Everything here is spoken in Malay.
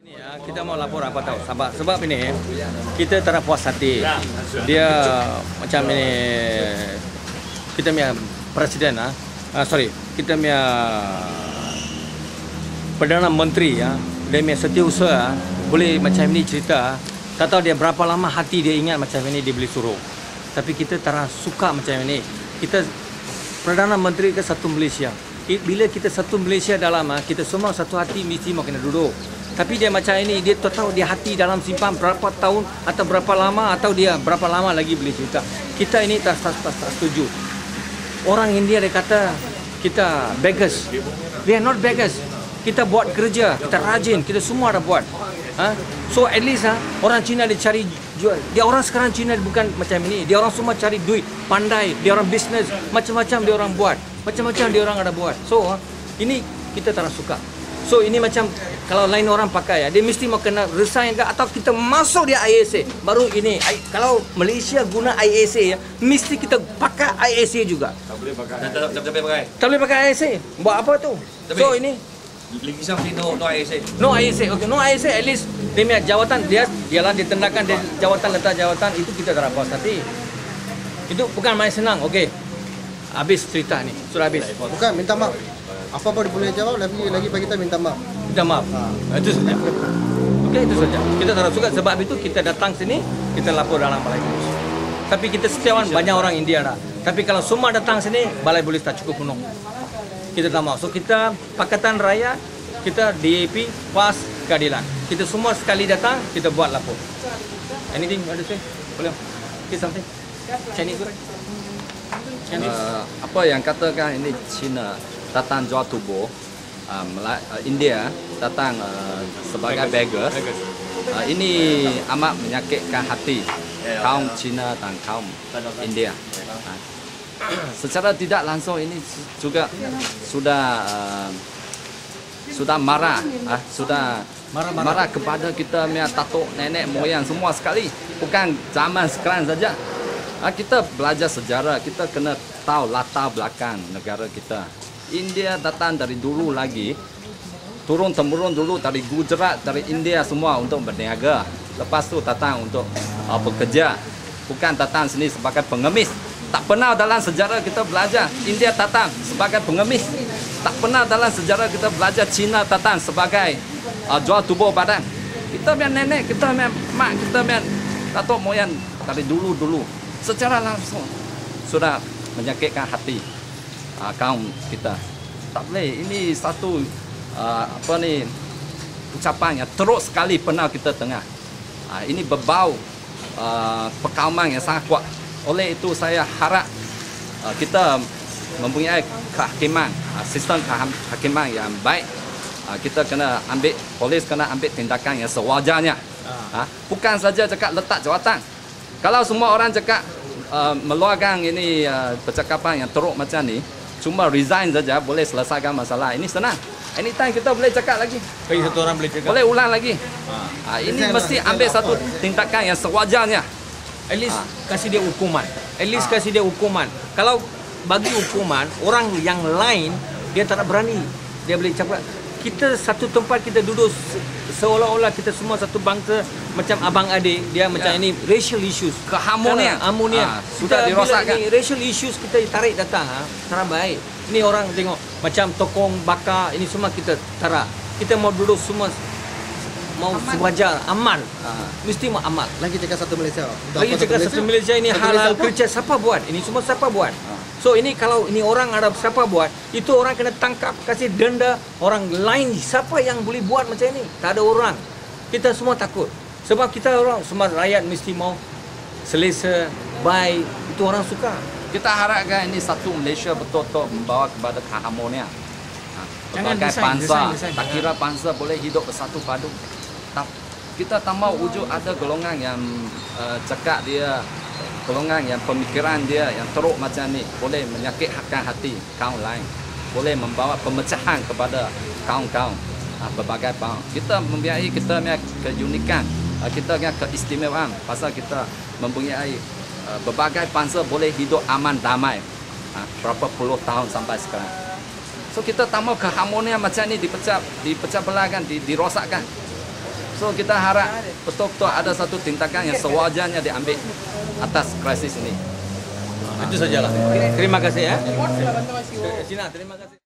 Ya, kita mau lapor apa tahu? Sebab ini kita tak puas hati. Dia macam ini kita punya presiden kita punya Perdana Menteri dia punya setiausaha boleh macam ini cerita. Tak tahu dia berapa lama hati dia ingat macam ini dia boleh suruh. Tapi kita tak suka macam ini. Kita Perdana Menteri ke satu Malaysia. Bila kita satu Malaysia dalam kita semua satu hati mesti mau kena duduk. Tapi dia macam ini, dia tahu dia hati dalam simpan berapa tahun atau berapa lama atau dia berapa lama lagi boleh cerita. Kita ini tak setuju. Orang India dia kata kita beggars. We are not beggars. Kita buat kerja, kita rajin, kita semua ada buat. So at least orang Cina dia cari jual. Dia orang sekarang Cina bukan macam ini. Dia orang semua cari duit, pandai. Dia orang bisnes, macam-macam dia orang buat. Macam-macam dia orang ada buat. So ini kita tak suka. So ini macam kalau lain orang pakai dia mesti mau kena resign ke atau kita masuk dia ISA. Baru ini kalau Malaysia guna ISA mesti kita pakai ISA juga. Tak boleh pakai. Tak boleh pakai. Tak boleh pakai ISA. Buat apa tu? Tapi, so ini Ligisam no ISA. No ISA. Okay, no ISA at least dia punya jawatan dialah ditendakan dia jawatan letak jawatan itu kita tak puas hati. Itu bukan main senang. Okey. Habis cerita ni. Sudah habis. Bukan minta maaf. Apa boleh jawab lagi bagi kita minta maaf. Minta maaf. Itu saja. Okey, itu saja. Kita tak suka sebab itu kita datang sini, kita lapor dalam balai polis. Tapi kita setiawan banyak orang India dah. Tapi kalau semua datang sini, balai polis tak cukup penuh. Kita tak mau. So kita Pakatan Raya, kita DAP, PAS, keadilan. Kita semua sekali datang, kita buat lapor. Anything ada say? Boleh? Okay, something. Chinese right? Chinese. Apa yang katakan ini China datang jual tubuh, India datang sebagai beggars. Ini amat menyakitkan hati kaum Cina dan kaum India. Secara tidak langsung ini juga sudah marah, marah kepada kita punya tatuk nenek moyang semua sekali. Bukan zaman sekarang saja. Kita belajar sejarah, kita kena tahu latar belakang negara kita. India datang dari dulu lagi, turun-temurun dulu dari Gujarat, dari India semua untuk berniaga. Lepas tu datang untuk bekerja, bukan datang sini sebagai pengemis. Tak pernah dalam sejarah kita belajar India datang sebagai pengemis. Tak pernah dalam sejarah kita belajar Cina datang sebagai jual tubuh badan. Kita punya nenek, kita punya mak, kita punya tatuk moyang dari dulu-dulu secara langsung sudah menyakitkan hati kaum kita. Tak boleh. Ini satu ucapan yang teruk sekali pernah kita dengar. Ini berbau perkauman yang sangat kuat. Oleh itu saya harap kita mempunyai kehakiman, sistem kehakiman yang baik. Kita kena ambil, polis kena ambil tindakan yang sewajarnya. Bukan saja cakap letak jawatan. Kalau semua orang cakap meluarkan ini percakapan yang teruk macam ni, cuma resign saja boleh selesaikan masalah. Ini senang. Anytime kita boleh cakap lagi. Bagi satu orang boleh cakap. Boleh ulang lagi. Ini mesti ambil satu tindakan yang sewajarnya. At least kasih dia hukuman. At least kasih dia hukuman. Kalau bagi hukuman, orang yang lain dia tak berani. Dia boleh cakap kita satu tempat kita duduk seolah-olah kita semua satu bangsa macam abang adik. Dia macam ini racial issues. Keharmonian. Sudah dirosakkan. Racial issues kita tarik datang tak baik. Ini orang tengok macam tokong bakar ini semua kita tarik. Kita mau duduk semua mau sewajar amal. Mesti mau amal. Lagi cakap satu Malaysia. Lagi cakap satu Malaysia ini halal kerja siapa buat? Ini semua siapa buat? So ini kalau ini orang Arab siapa buat? Itu orang kena tangkap, kasih denda. Orang lain siapa yang boleh buat macam ini? Tak ada orang. Kita semua takut. Sebab kita orang semua rakyat mesti mau selesa, baik. Itu orang suka. Kita harapkan ini satu Malaysia betul-betul membawa kepada keharmonian. Berbagai bangsa, tak kira bangsa boleh hidup bersatu padu. Kita tak mau wujud ada golongan yang cakap dia, golongan yang pemikiran dia yang teruk macam ni boleh menyakitkan hati kaum lain, boleh membawa pemecahan kepada kaum-kaum berbagai bangsa. Kita mempunyai kita punya keunikan, kita punya keistimewaan pasal kita mempunyai berbagai bangsa boleh hidup aman damai berapa puluh tahun sampai sekarang. So kita tak mau keharmonian macam ni dipecah belahkan, dirosakkan. So kita harap betul-betul ada satu tindakan yang sewajarnya diambil atas krisis ini. Itu sajalah. Terima kasih ya. Sina, terima kasih.